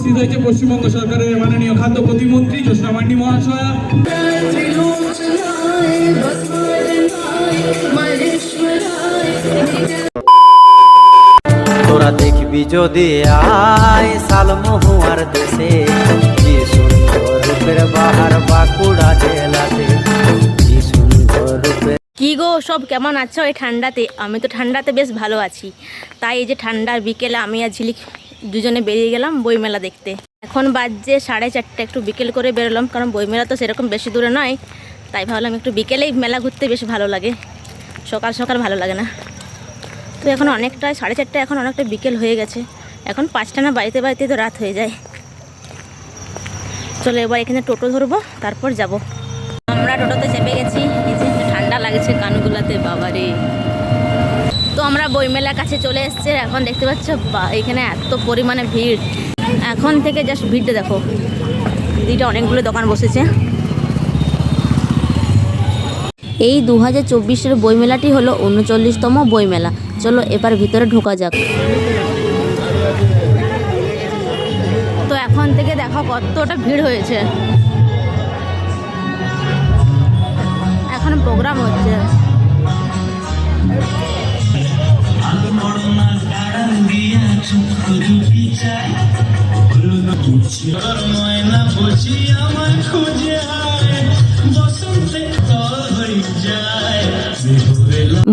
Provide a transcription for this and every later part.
উপস্থিত হয়েছে পশ্চিমবঙ্গ সরকারের মাননীয় খাদ্য প্রতিমন্ত্রী জ্যোৎস্না মান্ডি মহাশয়া। তোরা দেখবি যদি আয় সালমহুয়ার দেশে, কি সুন্দর রূপের বাহার বাঁকুড়া জেলাতে, কি সুন্দর রূপের। কি গো সব কেমন আছো এই ঠান্ডাতে? আমি তো ঠান্ডাতে বেশ ভালো আছি। তাই এই যে ঠান্ডার বিকেলে আমি আর ঝিলিক দুজনে বেরিয়ে গেলাম বইমেলা দেখতে। এখন বাজছে 4:30, একটু বিকেল করে বেরোলাম, কারণ বইমেলা তো সেরকম বেশি দূরে নয়। তাই ভাবলাম একটু বিকেলেই মেলা ঘুরতে বেশ ভালো লাগে, সকাল সকাল ভালো লাগে না। তো এখন অনেকটা 4:30, এখন অনেকটা বিকেল হয়ে গেছে। এখন 5টা না বাড়িতে বাড়িতে তো রাত হয়ে যায়। চলো এবার এখানে টোটো ধরবো, তারপর যাব। আমরা টোটোতে চেপে গেছি। এই যে ঠান্ডা লাগছে কানগুলাতে, বাবারে। তো আমরা বইমেলার কাছে চলে এসেছি। এখন দেখতে পাচ্ছ এখানে এত পরিমাণে ভিড়। এখন থেকে জাস্ট ভিড়টা দেখো, দিদিটা অনেকগুলো দোকান বসেছে। এই 2024-এর বইমেলাটি হলো 39তম বইমেলা। চলো এবার ভিতরে ঢোকা যাক। তো এখন থেকে দেখো কতটা ভিড় হয়েছে। এখন প্রোগ্রাম হচ্ছে।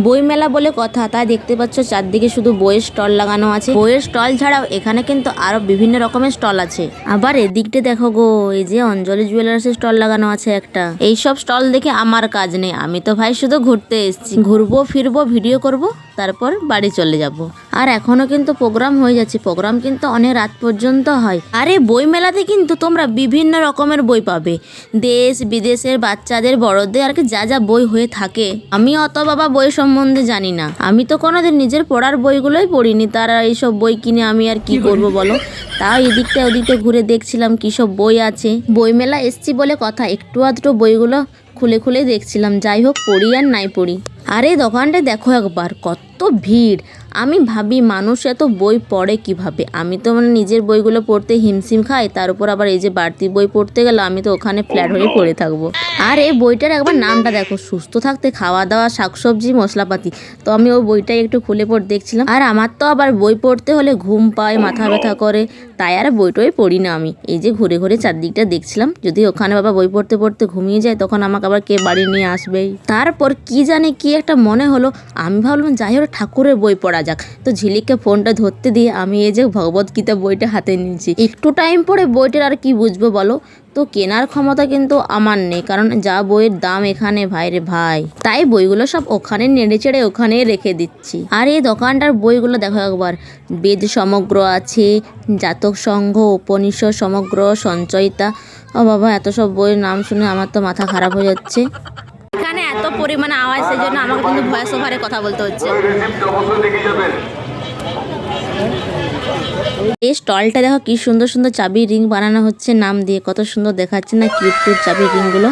বইমেলা বলে কথা, তাই দেখতে পাচ্ছ চারদিকে শুধু বইয়ের স্টল লাগানো আছে। বইয়ের স্টল ছাড়াও এখানে কিন্তু আরো বিভিন্ন রকমের স্টল আছে। আবার এদিকটা দেখো গো, এই যে অঞ্জলি জুয়েলার্সের স্টল লাগানো আছে একটা। এইসব স্টল দেখে আমার কাজ নেই, আমি তো ভাই শুধু ঘুরতে এসেছি। ঘুরবো ফিরবো, ভিডিও করব, তারপর বাড়ি চলে যাব। আর এখনো কিন্তু প্রোগ্রাম হয়ে যাচ্ছে। প্রোগ্রাম কিন্তু অনেক রাত পর্যন্ত হয়। আরে বই মেলাতে কিন্তু তোমরা বিভিন্ন রকমের বই পাবে, দেশ বিদেশের, বাচ্চাদের, বড়দের, আর কি যা যা বই হয়ে থাকে। আমি অত বাবা বই সম্বন্ধে জানি না, আমি তো কোনোদিন নিজের পড়ার বইগুলোই পড়িনি। তারা এইসব বই কিনে আমি আর কি করব বলো। তাও এদিকটা ওদিকটা ঘুরে দেখছিলাম কি সব বই আছে। বই মেলা এসছি বলে কথা, একটু আধটু বইগুলো খুলে খুলে দেখছিলাম। যাই হোক, পড়ি আর নাই পড়ি। আর এই দোকানটা দেখো একবার, কত ভিড়। আমি ভাবি মানুষ এত বই পড়ে কিভাবে। আমি তো মানে নিজের বইগুলো পড়তে হিমশিম খাই, তার উপর আবার এই যে বাড়তি বই পড়তে গেলে আমি তো ওখানে ফ্ল্যাট হয়ে পড়ে থাকবো। আর এই বইটার একবার নামটা দেখো, সুস্থ থাকতে খাওয়া দাওয়া, শাকসবজি, মশলাপাতি। তো আমি ওই বইটাই একটু খুলে পড়ে দেখছিলাম। আর আমার তো আবার বই পড়তে হলে ঘুম পায়, মাথা ব্যথা করে, তাই আর বইটই পড়ি না আমি। এই যে ঘুরে ঘুরে চারদিকটা দেখছিলাম, যদি ওখানে বাবা বই পড়তে পড়তে ঘুমিয়ে যায় তখন আমাকে আবার কে বাড়ি নিয়ে আসবেই। তারপর কি জানি কি একটা মনে হলো, আমি ভাবলাম যাই হোক ঠাকুরের বই পড়া যাক। তো ঝিলিককে ফোনটা ধরতে দিয়ে আমি এই যে ভগবদ্গীতা বইটা হাতে নিয়েছি। একটু টাইম পরে বইটার আর কি বুঝবো বলো। তো কেনার ক্ষমতা কিন্তু আমার নেই, কারণ যা বইয়ের দাম এখানে ভাই রে ভাই। তাই বইগুলো সব ওখানে নেড়ে চেড়ে ওখানেই রেখে দিচ্ছি। আর এই দোকানটার বইগুলো দেখো একবার, বেদ সমগ্র আছে, জাতক সংঘ, উপনিষদ সমগ্র, সঞ্চয়িতা। ও বাবা, এত সব বইয়ের নাম শুনে আমার তো মাথা খারাপ হয়ে যাচ্ছে। এখানে এত পরিমাণে আওয়াজ, সেই জন্য আমাকে কিন্তু ভয়েস ওভারে কথা বলতে হচ্ছে। এই স্টলটা দেখো কি সুন্দর সুন্দর চাবি রিং বানানো হচ্ছে নাম দিয়ে, কত সুন্দর দেখাচ্ছে না কিউট কিউট চাবি রিংগুলো।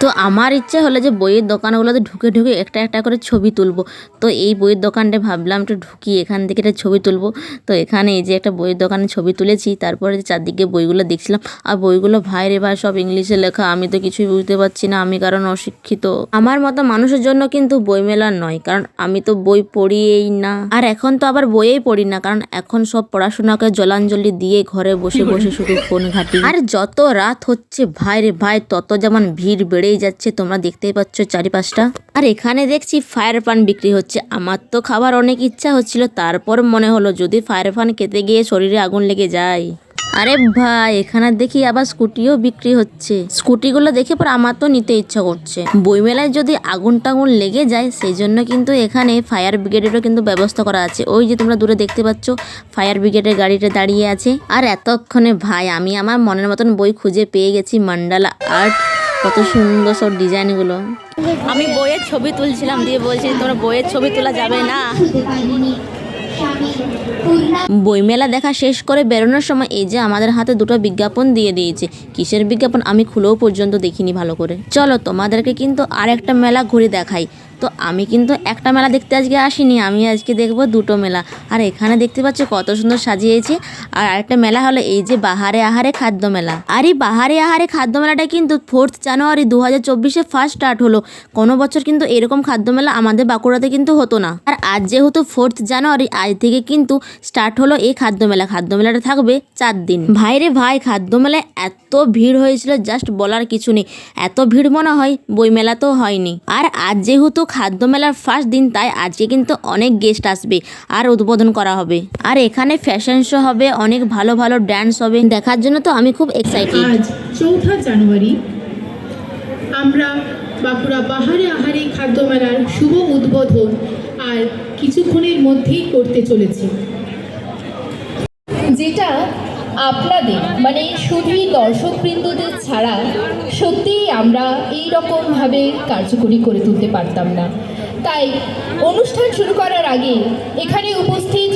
তো আমার ইচ্ছে হলো যে বইয়ের দোকানগুলোতে ঢুকে ঢুকে একটা একটা করে ছবি তুলবো। তো এই বইয়ের দোকানটা ভাবলাম একটু ঢুকি, এখান থেকে একটা ছবি তুলবো। তো এখানে এই যে একটা বইয়ের দোকানে ছবি তুলেছি, তারপরে চারদিকে বইগুলো দেখছিলাম। আর বইগুলো ভাই রে ভাই সব ইংলিশে লেখা, আমি তো কিছুই বুঝতে পারছি না, আমি কারণ অশিক্ষিত। আমার মতো মানুষের জন্য কিন্তু বইমেলা নয়, কারণ আমি তো বই পড়িই না। আর এখন তো আবার বইয়েই পড়ি না, কারণ এখন সব পড়াশোনাকে জলাঞ্জলি দিয়ে ঘরে বসে বসে শুধু ফোন ঘাঁটি। আর যত রাত হচ্ছে ভাই রে ভাই, তত যেমন ভিড় বেড়েই যাচ্ছে, তোমরা দেখতেই পাচ্ছ চারিপাশটা। আর এখানে দেখছি ফায়ার পান বিক্রি হচ্ছে। আমার তো খাবার অনেক ইচ্ছা হচ্ছিল, তারপর মনে হলো যদি ফায়ার পান খেতে গিয়ে শরীরে আগুন লেগে যায়। আরে ভাই, এখানে দেখি আবার স্কুটিও বিক্রি হচ্ছে। স্কুটিগুলো দেখে পর আমার তো নিতে ইচ্ছা করছে। বইমেলায় যদি আগুন টাগুন লেগে যায়, সেই জন্য কিন্তু এখানে ফায়ার ব্রিগেডেরও কিন্তু ব্যবস্থা করা আছে। ওই যে তোমরা দূরে দেখতে পাচ্ছ ফায়ার ব্রিগেডের গাড়িটা দাঁড়িয়ে আছে। আর এতক্ষণে ভাই আমি আমার মনের মতন বই খুঁজে পেয়ে গেছি, মান্ডালা আর্ট। কত সুন্দর সব ডিজাইনগুলো। আমি বইয়ের ছবি তুলছিলাম, দিয়ে বলছি তোমরা বইয়ের ছবি তোলা যাবে না। বইমেলা দেখা শেষ করে বেরোনোর সময় এই যে আমাদের হাতে দুটো বিজ্ঞাপন দিয়ে দিয়েছে। কিসের বিজ্ঞাপন আমি খুলেও পর্যন্ত দেখিনি ভালো করে। চলো তোমাদেরকে কিন্তু আর একটা মেলা ঘুরে দেখাই। তো আমি কিন্তু একটা মেলা দেখতে আজকে আসিনি, আমি আজকে দেখবো দুটো মেলা। আর এখানে দেখতে পাচ্ছ কত সুন্দর সাজিয়েছে। আর আরেকটা মেলা হলো এই যে বাহারে আহারে খাদ্য মেলা। আর এই বাহারে আহারে খাদ্য মেলাটা কিন্তু 4 জানুয়ারি 2024 ফার্স্ট স্টার্ট হলো। কোনো বছর কিন্তু এরকম খাদ্য মেলা আমাদের বাঁকুড়াতে কিন্তু হতো না। আর আজ যেহেতু 4 জানুয়ারি, আজ থেকে কিন্তু স্টার্ট হলো এই খাদ্য মেলা। খাদ্য মেলাটা থাকবে 4 দিন। ভাইরে ভাই, খাদ্য মেলায় এত ভিড় হয়েছিল জাস্ট বলার কিছু নেই। এত ভিড় মনে হয় বই মেলাতেও হয়নি। আর আজ যেহেতু খাদ্য মেলার ফার্স্ট দিন, তাই আজকে কিন্তু অনেক গেস্ট আসবে আর উদ্বোধন করা হবে। আর এখানে ফ্যাশন শো হবে, অনেক ভালো ভালো ড্যান্স হবে, দেখার জন্য তো আমি খুব এক্সাইটেড। আজ 4 জানুয়ারি আমরা বাঁকুড়া বাহারে আহারে খাদ্য মেলার শুভ উদ্বোধন আর কিছুক্ষণের মধ্যেই করতে চলেছি, যেটা আপনাদের মানে শুধুই দর্শকবৃন্দদের ছাড়া সত্যিই আমরা এই রকমভাবে কার্যকরী করে তুলতে পারতাম না। তাই অনুষ্ঠান শুরু করার আগে এখানে উপস্থিত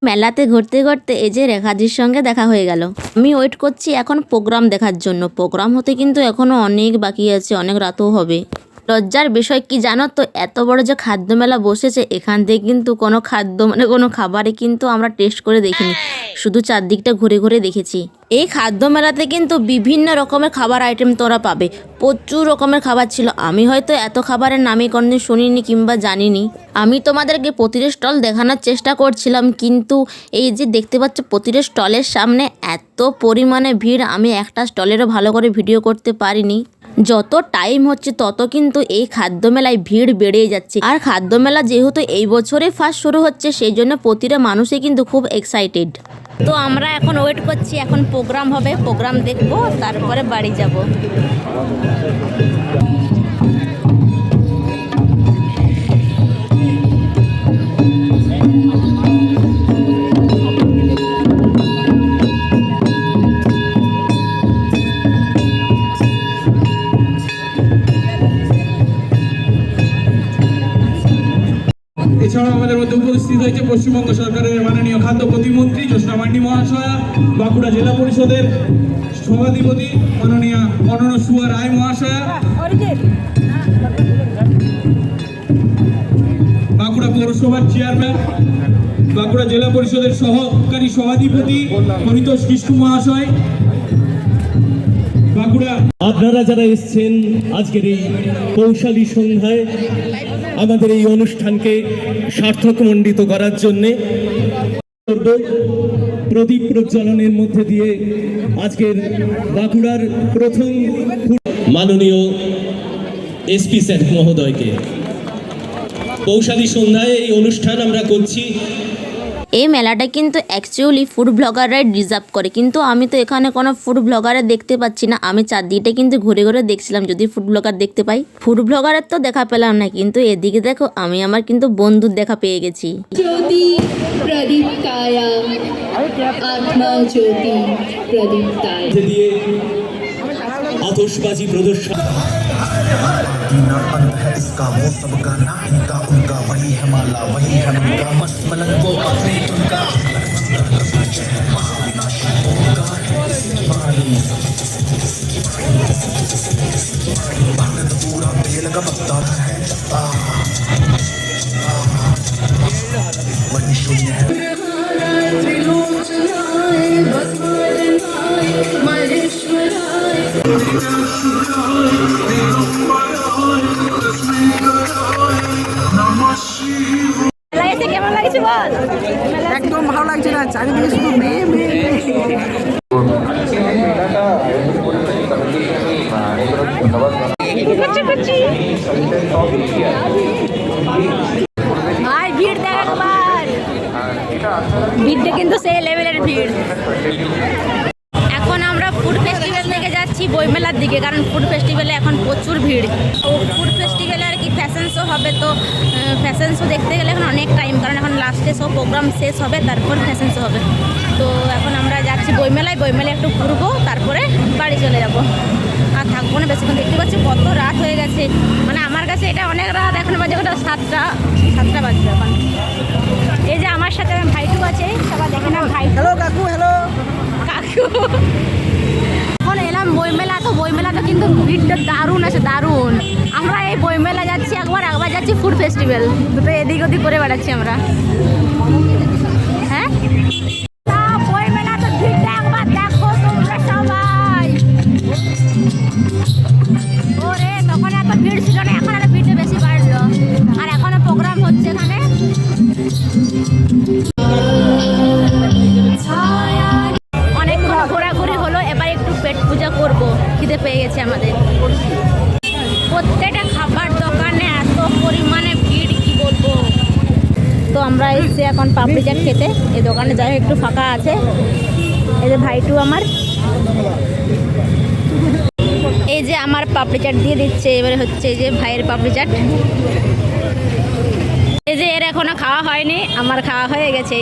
মেলাতে ঘুরতে ঘুরতে এই যে রেখাজির সঙ্গে দেখা হয়ে গেল। আমি ওয়েট করছি এখন প্রোগ্রাম দেখার জন্য। প্রোগ্রাম হতে কিন্তু এখনো অনেক বাকি আছে, অনেক রাতও হবে। লজ্জার বিষয় কি জানো তো, এত বড় যে খাদ্য মেলা বসেছে, এখান থেকে কিন্তু কোনো খাদ্য মানে কোনো খাবারে কিন্তু আমরা টেস্ট করে দেখিনি, শুধু চারদিকটা ঘুরে ঘুরে দেখেছি। এই খাদ্য মেলাতে কিন্তু বিভিন্ন রকমের খাবার আইটেম তোরা পাবে, প্রচুর রকমের খাবার ছিল। আমি হয়তো এত খাবারের নামই কোনোদিন শুনিনি কিংবা জানিনি। আমি তোমাদেরকে প্রতিটা স্টল দেখানোর চেষ্টা করছিলাম, কিন্তু এই যে দেখতে পাচ্ছ প্রতিটা স্টলের সামনে এত পরিমাণে ভিড়, আমি একটা স্টলেরও ভালো করে ভিডিও করতে পারিনি। যত টাইম হচ্ছে তত কিন্তু এই খাদ্য মেলায় ভিড় বেড়েই যাচ্ছে। আর খাদ্য মেলা যেহেতু এই বছরে ফার্স্ট শুরু হচ্ছে, সেই জন্য প্রতিটা মানুষই কিন্তু খুব এক্সাইটেড। তো আমরা এখন ওয়েট করছি, এখন প্রোগ্রাম হবে, প্রোগ্রাম দেখবো, তারপরে বাড়ি যাব। এছাড়াও আমাদের মধ্যে উপস্থিত হয়েছে পশ্চিমবঙ্গ সরকারের মাননীয় খাদ্য প্রতিমন্ত্রী জ্যোৎস্না মান্ডি মহাশয়া, বাঁকুড়া জেলা পরিষদের সভাধিপতি মাননীয় অনন্যসুয়া রায় মহাশয়া, বাঁকুড়া পৌরসভার চেয়ারম্যান, বাঁকুড়া জেলা পরিষদের সহকারী সভাধিপতি পরিতোষ কিস্কু মহাশয়, বাঁকুড়া। আপনারা যারা এসছেন আজকের এই কৌশলী সন্ধ্যায় আমাদের এই অনুষ্ঠানকে সার্থকমণ্ডিত করার জন্যে প্রদীপ প্রজ্বলনের মধ্যে দিয়ে আজকের বাঁকুড়ার প্রথম মাননীয় এসপি স্যার মহোদয়কে কৌশলী সন্ধ্যায় এই অনুষ্ঠান আমরা করছি। এই মেলাটা কিন্তু অ্যাকচুয়ালি ফুড ব্লগাররাই ডিজার্ভ করে, কিন্তু আমি তো এখানে কোনো ফুড ব্লগারে দেখতে পাচ্ছি না। আমি চারদিকটা কিন্তু ঘুরে ঘুরে দেখছিলাম যদি ফুড ব্লগার দেখতে পাই। ফুড ব্লগারের তো দেখা পেলাম না, কিন্তু এদিকে দেখো আমি আমার কিন্তু বন্ধুর দেখা পেয়ে গেছি। জ্যোতি প্রদীপ্তায় আত্মা জ্যোতি প্রদীপ্তায় দিয়ে আতশবাজি প্রদর্শন। दीना अंत है इसका वो सबका ना इनका उनका वही है माला वही है उनका मस्त मलंग वो अपने तुमका विनाशी होगा भगत पूरा बेल का पत्ता है वही शून्य है একদম ভালো লাগছে না, চারিদিকে শুধু মেয়ে মেয়ে ভাই ভিড় দেখ একবার, ভিড়টা কিন্তু সেই লেভেলের ভিড়। এখন আমরা ফুড ফেস্টিভ্যাল থেকে যাচ্ছি বইমেলার দিকে, কারণ ফুড ফেস্টিভ্যালে এখন প্রচুর ভিড়। ফুড ফেস্টিভ্যালে আর কি ফ্যাশন শো হবে, তো ফ্যাশন শো দেখতে গেলে এখন অনেক টাইম, কারণ এখন লাস্টে সব প্রোগ্রাম শেষ হবে, তারপর ফ্যাশন শো হবে। তো এখন আমরা যাচ্ছি বইমেলায়, বইমেলায় একটু ঘুরবো, তারপরে বাড়ি চলে যাব। আর থাকবো না বেশিক্ষণ, দেখতে পাচ্ছি কত রাত হয়ে গেছে, মানে আমার কাছে এটা অনেক রাত। এখন বাজে ওটা 7টা বাজবে এখন। এই যে আমার সাথে ভাইটু আছে, সবাই দেখে না ভাই। হ্যালো কাকু, হ্যালো কাকু। এখন এলাম বইমেলা, তো বইমেলা তো কিন্তু ভিড়টা দারুণ আছে, দারুণ। আমরা এই বইমেলা যাচ্ছি একবার যাচ্ছি ফুড ফেস্টিভ্যাল, দুটো এদিক ওদিক করে বেড়াচ্ছি আমরা। হ্যাঁ, বইমেলা তো ভিড়টা একবার দেখো তোমরা সবাই। ওরে তখন এত ভিড় ছিল না, এখন এত ভিড়টা বেশি বাড়লো। আর এখনো প্রোগ্রাম হচ্ছে এখানে। অনেকক্ষণ ঘোরাঘুরি হলো, এবার একটু পেট পূজা করব, খিদে পেয়ে গেছে আমাদের। প্রত্যেকটা খাবার দোকানে এত পরিমাণে ভিড়, কি বলবো। তো আমরা এসেছি এখন পাপড়ি চাট খেতে। এই দোকানে যাই হোক একটু ফাঁকা আছে। এই যে ভাইটু আমার, এই যে আমার পাপড়ি চাট দিয়ে দিচ্ছে। এবারে হচ্ছে এই যে ভাইয়ের পাপড়ি চাট। এই যে এর এখনো খাওয়া হয়নি, আমার খাওয়া হয়ে গেছে।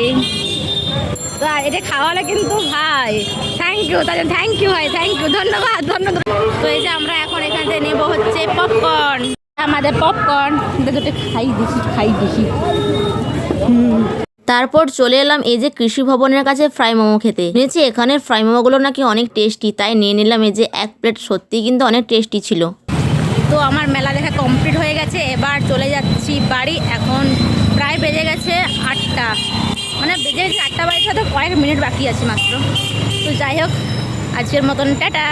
তো এটা খাওয়ালে কিন্তু ভাই থ্যাংক ইউ, তাহলে থ্যাংক ইউ ভাই, থ্যাংক ইউ, ধন্যবাদ ধন্যবাদ। তো এই যে আমরা এখন এখান থেকে নেবো হচ্ছে পপকর্ন, আমাদের পপকর্ন দুটো খাই দেখি। তারপর চলে এলাম এই যে কৃষি ভবনের কাছে ফ্রাই মোমো খেতে। নিয়েছি এখানের ফ্রাই মোমোগুলো নাকি অনেক টেস্টি, তাই নিয়ে নিলাম এই যে 1 প্লেট। সত্যি কিন্তু অনেক টেস্টি ছিল। তো আমার মেলা দেখা কমপ্লিট হয়ে গেছে, এবার চলে যাচ্ছি বাড়ি। এখন প্রায় বেজে গেছে 8টা, মানে বেজে গেছে 8টা বাজে, তো কয়েক মিনিট বাকি আছে মাত্র। তো যাই হোক, আজকের মতন টাটা।